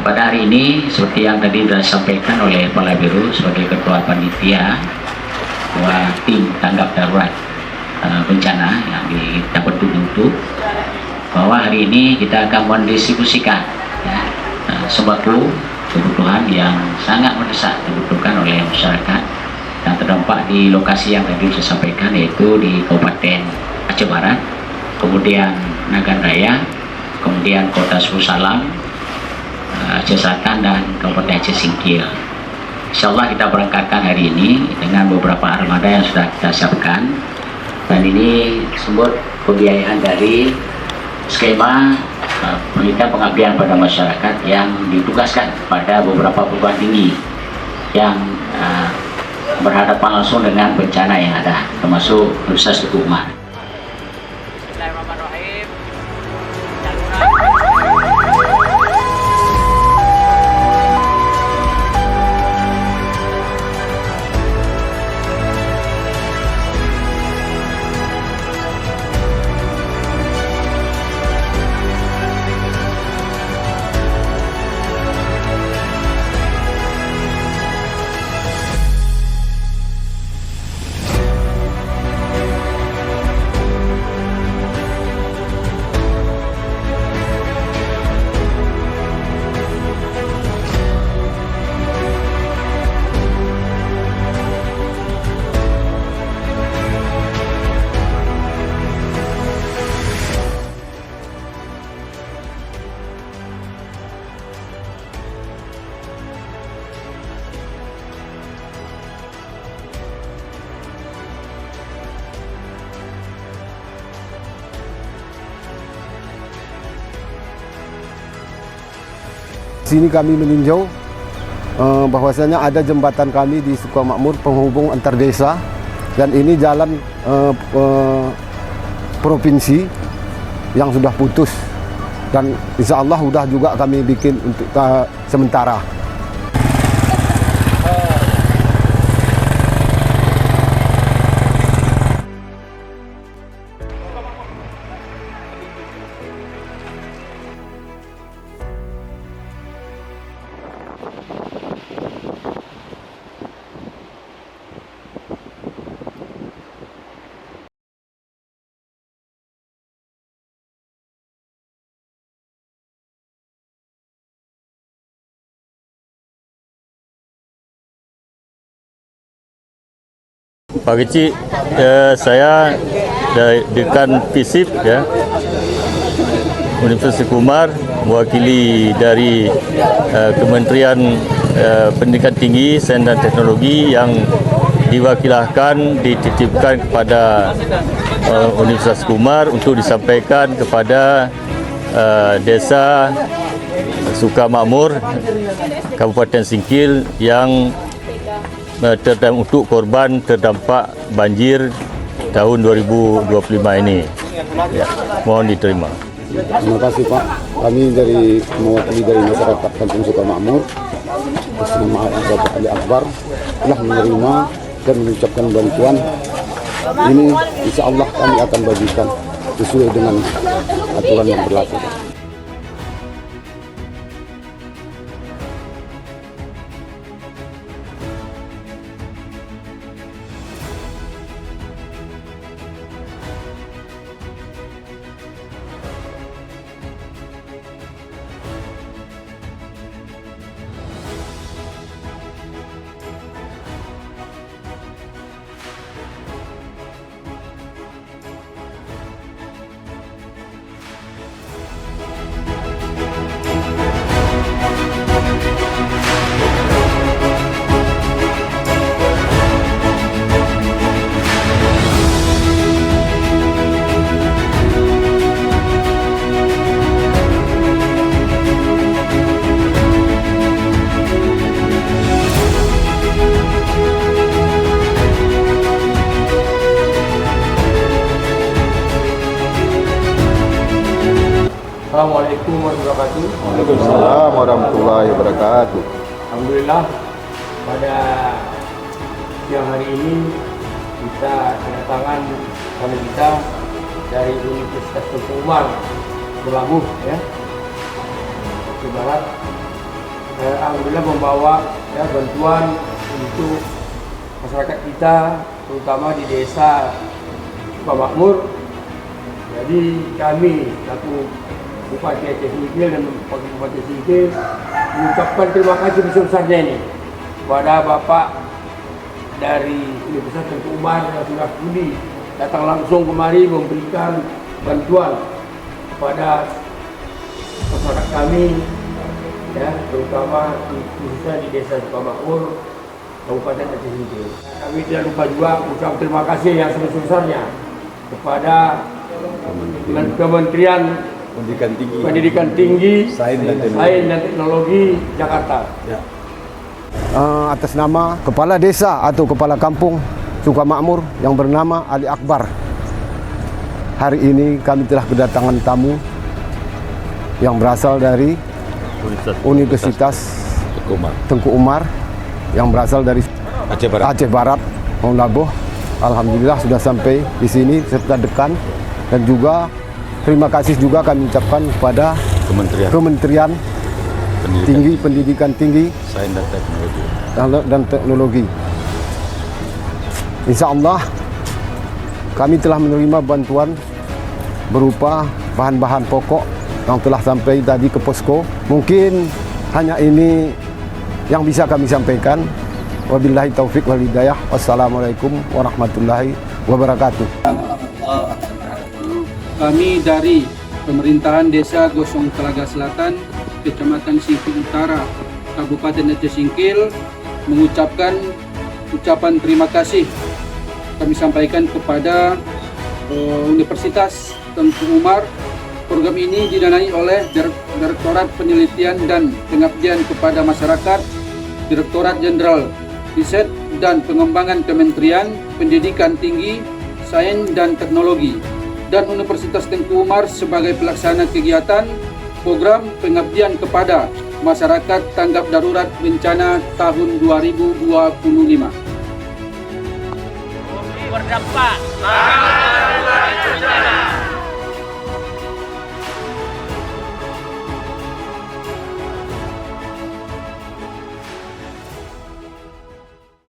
Pada hari ini seperti yang tadi sudah disampaikan oleh Kepala Biro sebagai Ketua Panitia tim tanggap darurat bencana yang kita bentuk bahwa hari ini kita akan mendistribusikan sembako kebutuhan yang sangat mendesak dibutuhkan oleh masyarakat yang terdampak di lokasi yang tadi saya sampaikan, yaitu di Kabupaten Aceh Barat, kemudian Nagan Raya, kemudian Kota Salam, Aceh Selatan, dan Kabupaten Aceh Singkil. Insyaallah kita berangkatkan hari ini dengan beberapa armada yang sudah kita siapkan, dan ini disebut pembiayaan dari skema penelitian pengabdian pada masyarakat yang ditugaskan pada beberapa perguruan tinggi yang berhadapan langsung dengan bencana yang ada, termasuk Universitas Teguh Umar. Bismillahirrahmanirrahim. Sini kami meninjau bahwasanya ada jembatan kami di Sukamakmur penghubung antar desa, dan ini jalan provinsi yang sudah putus, dan insya Allah sudah juga kami bikin untuk sementara. Pak Kecik, saya Dekan FISIP Universitas Teguh Umar, mewakili dari Kementerian Pendidikan Tinggi, Sains dan Teknologi yang diwakilkan dititipkan kepada Universitas Teguh Umar untuk disampaikan kepada Desa Sukamakmur, Kabupaten Singkil yang untuk korban terdampak banjir tahun 2025 ini. Ya, mohon diterima. Terima kasih Pak. Kami mewakili dari masyarakat Kampung Sukamakmur, bersama Bapak Ali Akbar telah menerima dan mengucapkan bantuan ini. Insya Allah kami akan bagikan sesuai dengan aturan yang berlaku. Assalamualaikum warahmatullahi wabarakatuh. Waalaikumsalam warahmatullahi wabarakatuh. Alhamdulillah, pada siang hari ini kita kedatangan tamu kita dari Universitas Teguh Umar, Berlabuh, Aceh Barat, alhamdulillah membawa ya, bantuan untuk masyarakat kita, terutama di desa Sukamakmur. Jadi kami selaku Bupati Aceh Singkil dan Wakil Bupati Singkil mengucapkan terima kasih besar-besarnya ini kepada Bapak dari Universitas Tengku Umar yang sudah sudi datang langsung kemari memberikan bantuan kepada masyarakat kami, ya, terutama khususnya di Desa Sukamakmur, Kabupaten Aceh Singkil. Kami tidak lupa juga ucap terima kasih yang sebesar-besarnya kepada Kementerian Pendidikan Tinggi, Sains dan Teknologi Jakarta. Ya. Atas nama Kepala Desa atau Kepala Kampung Sukamakmur yang bernama Ali Akbar. Hari ini kami telah kedatangan tamu yang berasal dari Universitas Tengku Umar yang berasal dari Aceh Barat, Maulaboh. Alhamdulillah sudah sampai di sini serta dekan, dan juga terima kasih juga kami ucapkan kepada Kementerian Pendidikan Tinggi, Sains dan Teknologi. Insya Allah kami telah menerima bantuan berupa bahan-bahan pokok yang telah sampai tadi ke posko. Mungkin hanya ini yang bisa kami sampaikan. Wabillahi taufiq wal hidayah. Wassalamualaikum warahmatullahi wabarakatuh. Kami dari Pemerintahan Desa Gosong Telaga Selatan, Kecamatan Singkil Utara, Kabupaten Aceh Singkil, mengucapkan ucapan terima kasih kami sampaikan kepada Universitas Tengku Umar. Program ini didanai oleh Direktorat Penelitian dan Pengabdian kepada Masyarakat, Direktorat Jenderal Riset dan Pengembangan Kementerian Pendidikan Tinggi, Sains dan Teknologi, dan Universitas Tengku Umar sebagai pelaksana kegiatan program pengabdian kepada masyarakat tanggap darurat bencana tahun 2025. Berdampak.